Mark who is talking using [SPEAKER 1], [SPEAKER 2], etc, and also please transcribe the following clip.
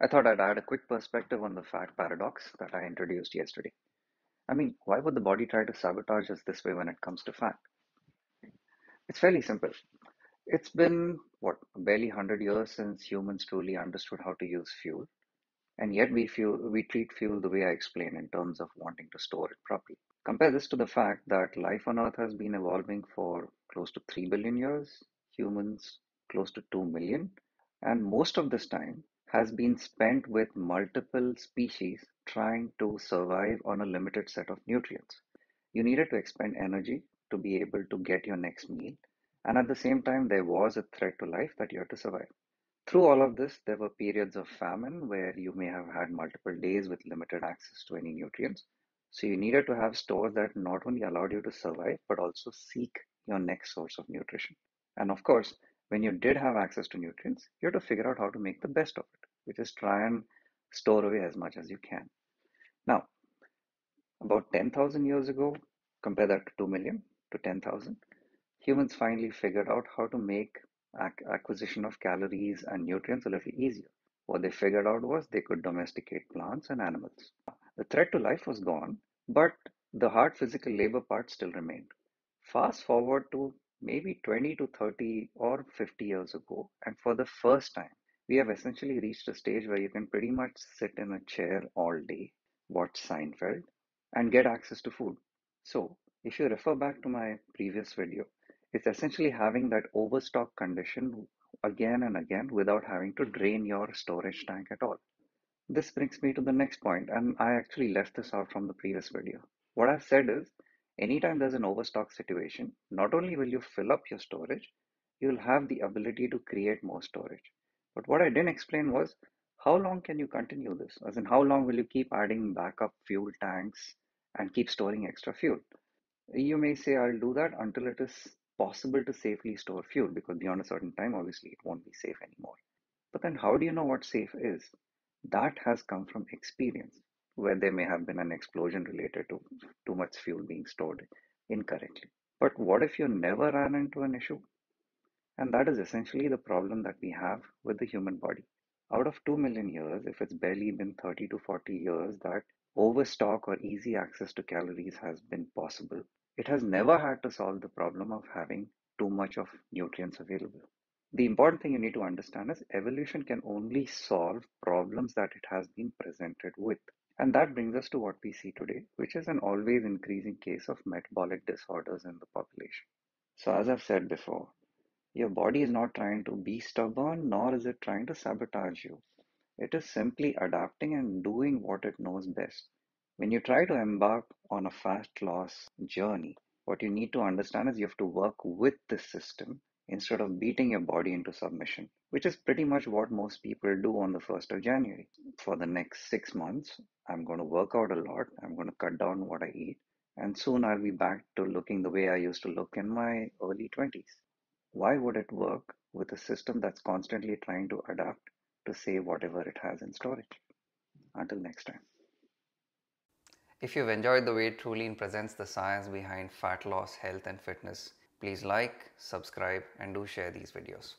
[SPEAKER 1] I thought I'd add a quick perspective on the fat paradox that I introduced yesterday. I mean, why would the body try to sabotage us this way when it comes to fat? It's fairly simple. It's been, what, barely 100 years since humans truly understood how to use fuel, and yet we treat fuel the way I explained in terms of wanting to store it properly. Compare this to the fact that life on Earth has been evolving for close to 3 billion years, humans close to 2 million, and most of this time has been spent with multiple species trying to survive on a limited set of nutrients. You needed to expend energy to be able to get your next meal, and at the same time, there was a threat to life that you had to survive. Through all of this, there were periods of famine where you may have had multiple days with limited access to any nutrients. So you needed to have stores that not only allowed you to survive, but also seek your next source of nutrition. And of course, when you did have access to nutrients, you had to figure out how to make the best of it, which is try and store away as much as you can. Now, about 10,000 years ago, compare that to 2 million to 10,000, humans finally figured out how to make acquisition of calories and nutrients a little easier. What they figured out was they could domesticate plants and animals. The threat to life was gone, but the hard physical labor part still remained. Fast forward to maybe 20 to 30 or 50 years ago, and for the first time, we have essentially reached a stage where you can pretty much sit in a chair all day, watch Seinfeld, and get access to food. So, if you refer back to my previous video, it's essentially having that overstock condition again and again without having to drain your storage tank at all. This brings me to the next point, and I actually left this out from the previous video. What I've said is, anytime there's an overstock situation, not only will you fill up your storage, you'll have the ability to create more storage. But what I didn't explain was, how long can you continue this? As in, how long will you keep adding backup fuel tanks and keep storing extra fuel? You may say, I'll do that until it is possible to safely store fuel, because beyond a certain time, obviously, it won't be safe anymore. But then, how do you know what safe is? That has come from experience, where there may have been an explosion related to too much fuel being stored incorrectly. But what if you never ran into an issue? And that is essentially the problem that we have with the human body. Out of 2 million years, if it's barely been 30 to 40 years that overstock or easy access to calories has been possible, it has never had to solve the problem of having too much of nutrients available. The important thing you need to understand is evolution can only solve problems that it has been presented with. And that brings us to what we see today, which is an always increasing case of metabolic disorders in the population. So, as I've said before, your body is not trying to be stubborn, nor is it trying to sabotage you. It is simply adapting and doing what it knows best. When you try to embark on a fat loss journey, what you need to understand is you have to work with the system instead of beating your body into submission, which is pretty much what most people do on the 1st of January. For the next 6 months, I'm going to work out a lot, I'm going to cut down what I eat, and soon I'll be back to looking the way I used to look in my early 20s. Why would it work with a system that's constantly trying to adapt to save whatever it has in storage? Until next time.
[SPEAKER 2] If you've enjoyed the way Truleen presents the science behind fat loss, health, and fitness, please like, subscribe, and do share these videos.